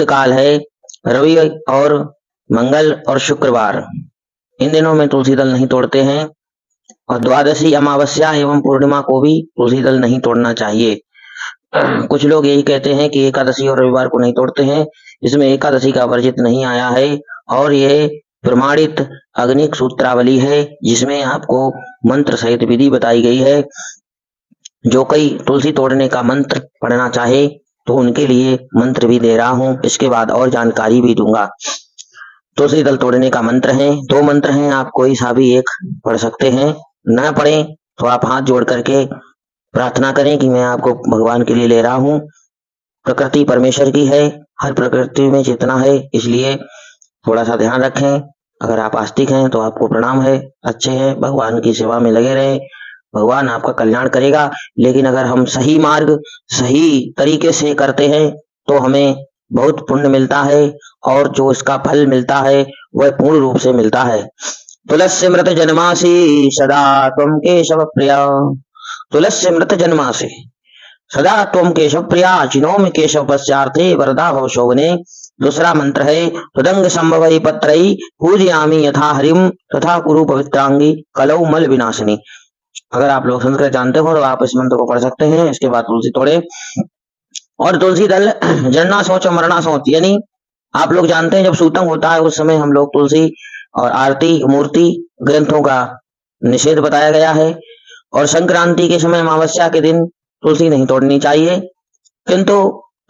निषिद्ध काल है रवि और मंगल और शुक्रवार। इन दिनों में तुलसी दल नहीं तोड़ते हैं। और द्वादशी, अमावस्या एवं पूर्णिमा को भी तुलसी दल नहीं तोड़ना चाहिए। कुछ लोग यही कहते हैं कि एकादशी और रविवार को नहीं तोड़ते हैं, इसमें एकादशी का वर्जित नहीं आया है और ये प्रमाणित अग्निक सूत्रावली है जिसमें आपको मंत्र सहित विधि बताई गई है। जो कोई तुलसी तोड़ने का मंत्र पढ़ना चाहे तो उनके लिए मंत्र भी दे रहा हूँ, इसके बाद और जानकारी भी दूंगा। तुलसी दल तोड़ने का मंत्र है, 2 मंत्र हैं, आप कोई सा भी एक पढ़ सकते हैं। न पढ़े तो आप हाथ जोड़ करके प्रार्थना करें कि मैं आपको भगवान के लिए ले रहा हूँ। प्रकृति परमेश्वर की है, हर प्रकृति में चेतना है, इसलिए थोड़ा सा ध्यान रखें। अगर आप आस्तिक हैं तो आपको प्रणाम है, अच्छे हैं, भगवान की सेवा में लगे रहे, भगवान आपका कल्याण करेगा। लेकिन अगर हम सही मार्ग सही तरीके से करते हैं तो हमें बहुत पुण्य मिलता है और जो इसका फल मिलता है वह पूर्ण रूप से मिलता है। तुलस्य मृत जन्मासी सदा त्वं केशव प्रिया, तुलस्य मृत जन्मासी सदा त्वं केशव प्रिया, चिनोमि केशव पश्चार्थे वरदा भव शोभने। दूसरा मंत्र है हृदंग संभवै पत्रೈ पूजयामि यथा हरिम तथा कुरु पवित्रांगी कलौ मल विनाशिनी। अगर आप लोग संस्कृत जानते हो तो आप इस मंत्र को पढ़ सकते हैं। इसके बाद तुलसी तोड़े। और तुलसी दल जरना सोच और मरना सोच, यानी आप लोग जानते हैं जब सूतंग होता है उस समय हम लोग तुलसी और आरती मूर्ति ग्रंथों का निषेध बताया गया है। और संक्रांति के समय अमावस्या के दिन तुलसी नहीं तोड़नी चाहिए। किंतु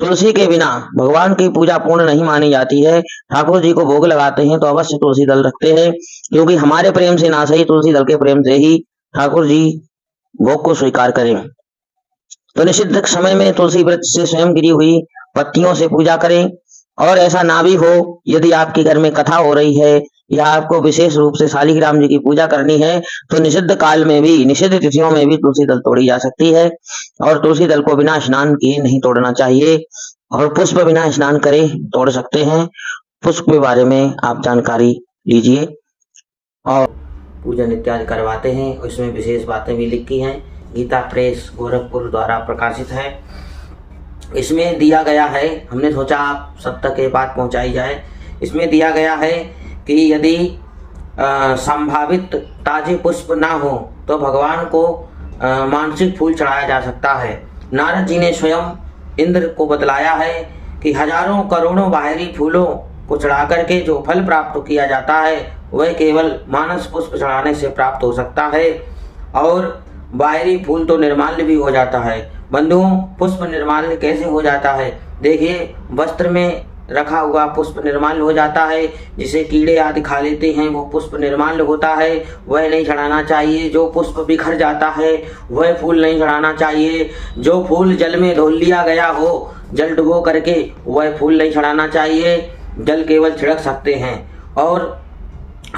तुलसी के बिना भगवान की पूजा पूर्ण नहीं मानी जाती है। ठाकुर जी को भोग लगाते हैं तो अवश्य तुलसी दल रखते हैं, क्योंकि हमारे प्रेम से ना सही तुलसी दल के प्रेम से ही ठाकुर जी भोग को स्वीकार करें। तो निषिद्ध समय में तुलसी वृक्ष से स्वयं गिरी हुई पत्तियों से पूजा करें। और ऐसा ना भी हो, यदि आपके घर में कथा हो रही है या आपको विशेष रूप से शालिग्राम जी की पूजा करनी है तो निषिद्ध काल में भी, निषिद्ध तिथियों में भी तुलसी दल तोड़ी जा सकती है। और तुलसी दल को बिना स्नान किए नहीं तोड़ना चाहिए। और पुष्प बिना स्नान करे तोड़ सकते हैं। पुष्प के बारे में आप जानकारी लीजिए। और पूजन इत्यादि करवाते हैं, उसमें विशेष बातें भी लिखी हैं। गीता प्रेस गोरखपुर द्वारा प्रकाशित है। इसमें दिया गया है, हमने सोचा आप सब तक ये बात पहुंचाई जाए। इसमें दिया गया है कि यदि संभावित ताजे पुष्प ना हो तो भगवान को मानसिक फूल चढ़ाया जा सकता है। नारद जी ने स्वयं इंद्र को बतलाया है कि हजारों करोड़ों बाहरी फूलों को चढ़ा करके जो फल प्राप्त किया जाता है वह केवल मानस पुष्प चढ़ाने से प्राप्त हो सकता है। और बाहरी फूल तो निर्माल्य भी हो जाता है। बंधुओं, पुष्प निर्माल्य कैसे हो जाता है? देखिए, वस्त्र में रखा हुआ पुष्प निर्माल्य हो जाता है, जिसे कीड़े आदि खा लेते हैं, वो पुष्प निर्माल्य होता है, वह नहीं चढ़ाना चाहिए। जो पुष्प बिखर जाता है वह फूल नहीं चढ़ाना चाहिए। जो फूल जल में धो लिया गया हो, जल डुबो करके, वह फूल नहीं चढ़ाना चाहिए। जल केवल छिड़क सकते हैं। और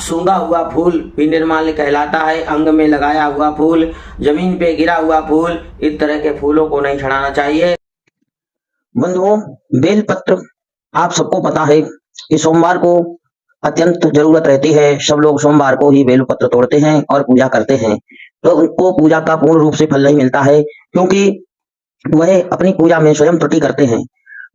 सूंघा हुआ फूल भी निर्माल्य कहलाता है। अंग में लगाया हुआ फूल, जमीन पे गिरा हुआ फूल, इस तरह के फूलों को नहीं चढ़ाना चाहिए। बंधुओं, बेलपत्र आप सबको पता है कि सोमवार को अत्यंत जरूरत रहती है। सब लोग सोमवार को ही बेलपत्र तोड़ते हैं और पूजा करते हैं, तो उनको पूजा का पूर्ण रूप से फल नहीं मिलता है, क्योंकि वह अपनी पूजा में स्वयं त्रुटि करते हैं।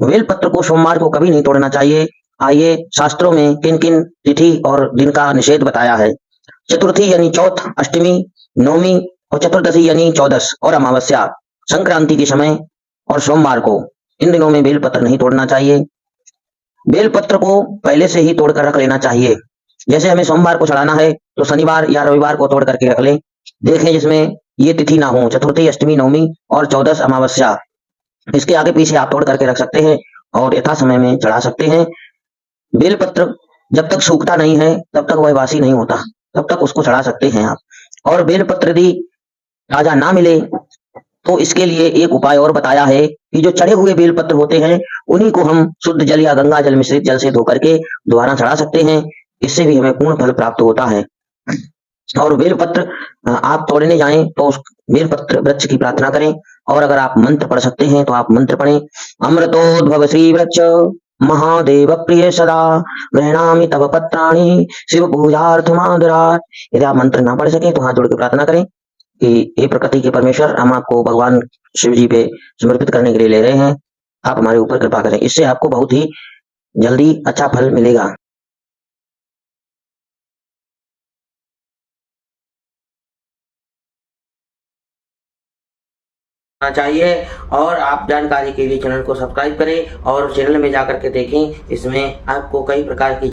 बेलपत्र को सोमवार को कभी नहीं तोड़ना चाहिए। आइए, शास्त्रों में किन किन तिथि और दिन का निषेध बताया है। चतुर्थी यानी चौथ, अष्टमी, नवमी और चतुर्दशी यानी चौदस और अमावस्या, संक्रांति के समय और सोमवार को, इन दिनों में बेलपत्र नहीं तोड़ना चाहिए। बेलपत्र को पहले से ही तोड़कर रख लेना चाहिए। जैसे हमें सोमवार को चढ़ाना है तो शनिवार या रविवार को तोड़ करके रख लें। देखें जिसमें ये तिथि ना हो, चतुर्थी, अष्टमी, नवमी और चौदस, अमावस्या, इसके आगे पीछे आप तोड़ करके रख सकते हैं और यथा समय में चढ़ा सकते हैं। बेलपत्र जब तक सूखता नहीं है तब तक वह वासी नहीं होता, तब तक उसको चढ़ा सकते हैं आप। और बेलपत्र यदि ताजा ना मिले तो इसके लिए एक उपाय और बताया है कि जो चढ़े हुए बेलपत्र होते हैं उन्हीं को हम शुद्ध जल या गंगा जल मिश्रित जल से धो करके दोबारा चढ़ा सकते हैं। इससे भी हमें पूर्ण फल प्राप्त होता है। और बेलपत्र आप तोड़ने जाएं तो उस बेलपत्र वृक्ष की प्रार्थना करें। और अगर आप मंत्र पढ़ सकते हैं तो आप मंत्र पढ़ें। अमृतोद्भव श्री वृक्ष महादेव प्रिय सदा गृह्णामि तव पत्राणि शिव पूजार्थमादरात्। यदि आप मंत्र ना पढ़ सके तो हाथ जोड़ के प्रार्थना करें कि हे प्रकृति के परमेश्वर, हम आपको भगवान शिव जी पे समर्पित करने के लिए ले रहे हैं, आप हमारे ऊपर कृपा करें। इससे आपको बहुत ही जल्दी अच्छा फल मिलेगा। चाहिए और आप जानकारी के लिए चैनल को सब्सक्राइब करें और चैनल में जाकर के देखें, इसमें आपको कई प्रकार की